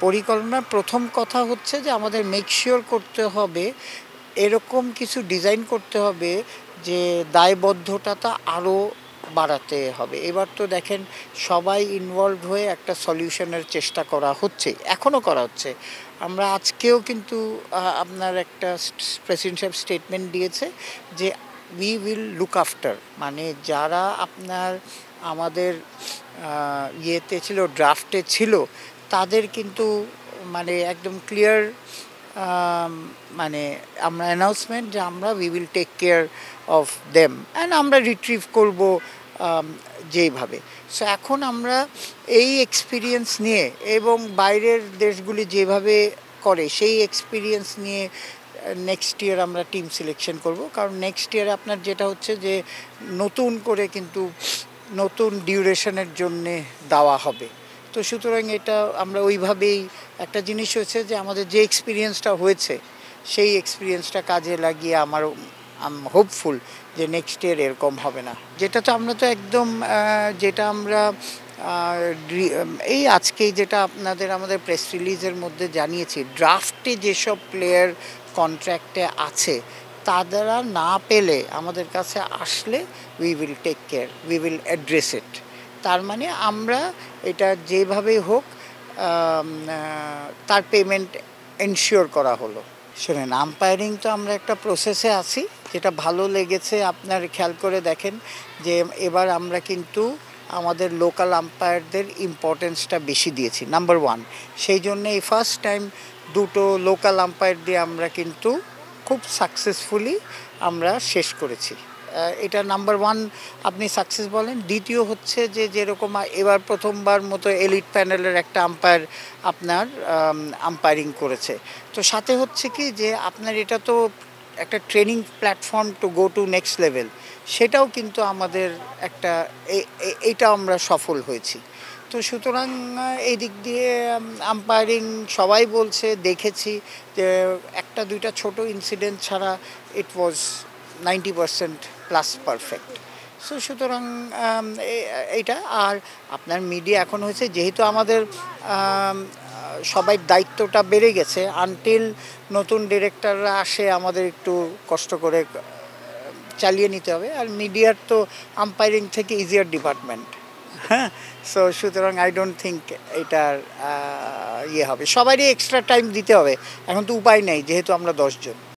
পরিকল্পনার প্রথম কথা হচ্ছে যে আমাদের মেক শিওর করতে হবে, এরকম কিছু ডিজাইন করতে হবে যে দায়বদ্ধতাটা আরও বাড়াতে হবে। এবার তো দেখেন সবাই ইনভলভ হয়ে একটা সলিউশনের চেষ্টা করা হচ্ছে, এখনও করা হচ্ছে। আমরা আজকেও কিন্তু আপনার একটা প্রেসিডেন্ট সাহেব স্টেটমেন্ট দিয়েছে যে উই উইল লুক আফটার, মানে যারা আপনার আমাদের ইয়েতে ছিল, ড্রাফটে ছিল, তাদের কিন্তু মানে একদম ক্লিয়ার মানে আমরা অ্যানাউন্সমেন্ট যে আমরা we will take care of them and আমরা রিট্রিভ করব যেইভাবে। সো এখন আমরা এই এক্সপিরিয়েন্স নিয়ে এবং বাইরের দেশগুলি যেভাবে করে সেই এক্সপিরিয়েন্স নিয়ে নেক্সট ইয়ার আমরা টিম সিলেকশন করব, কারণ নেক্সট ইয়ারে আপনার যেটা হচ্ছে যে নতুন করে কিন্তু নতুন ডিউরেশনের জন্যে দেওয়া হবে। তো সুতরাং এটা আমরা ওইভাবেই, একটা জিনিস হয়েছে যে আমাদের যে এক্সপিরিয়েন্সটা হয়েছে সেই এক্সপিরিয়েন্সটা কাজে লাগিয়ে আমার হোপফুল যে নেক্সট ইয়ার এরকম হবে না। যেটা তো আমরা তো একদম যেটা আমরা এই আজকেই যেটা আপনাদের আমাদের প্রেস রিলিজের মধ্যে জানিয়েছি, ড্রাফটে যেসব প্লেয়ার কন্ট্রাক্টে আছে তারা না পেলে আমাদের কাছে আসলে we will take care, we will address it. তার মানে আমরা এটা যেভাবেই হোক তার পেমেন্ট এনশিওর করা হলো। শোনেন, আম্পায়ারিং তো আমরা একটা প্রসেসে আছি, যেটা ভালো লেগেছে আপনার খেয়াল করে দেখেন যে এবার আমরা কিন্তু আমাদের লোকাল আম্পায়ারদের ইম্পর্টেন্সটা বেশি দিয়েছি, নাম্বার ওয়ান। সেই জন্য এই ফার্স্ট টাইম দুটো লোকাল আম্পায়ার দিয়ে আমরা কিন্তু খুব সাকসেসফুলি আমরা শেষ করেছি। এটা নাম্বার ওয়ান আপনি সাকসেস বলেন। দ্বিতীয় হচ্ছে যে যেরকম এবার প্রথমবার মতো এলিট প্যানেলের একটা আম্পায়ার আপনার আম্পায়ারিং করেছে। তো সাথে হচ্ছে কি যে আপনার এটা তো একটা training platform to go to next level, সেটাও কিন্তু আমাদের একটা এইটা আমরা সফল হয়েছি। তো সুতরাং এই দিক দিয়ে আম্পায়ারিং সবাই বলছে, দেখেছি যে একটা দুইটা ছোট ইনসিডেন্ট ছাড়া ইট ওয়াজ 90% প্লাস পারফেক্ট। সো সুতরাং এইটা। আর আপনার মিডিয়া এখন হয়েছে যেহেতু আমাদের সবাই দায়িত্বটা বেড়ে গেছে, আনটিল নতুন ডিরেক্টররা আসে আমাদের একটু কষ্ট করে চালিয়ে নিতে হবে। আর মিডিয়ার তো আম্পায়ারিং থেকে ইজিয়ার ডিপার্টমেন্ট, হ্যাঁ। সো সুতরাং আই ডোন্ট থিঙ্ক এটার ইয়ে হবে, সবারই এক্সট্রা টাইম দিতে হবে। এখন তো উপায় নেই, যেহেতু আমরা 10 জন।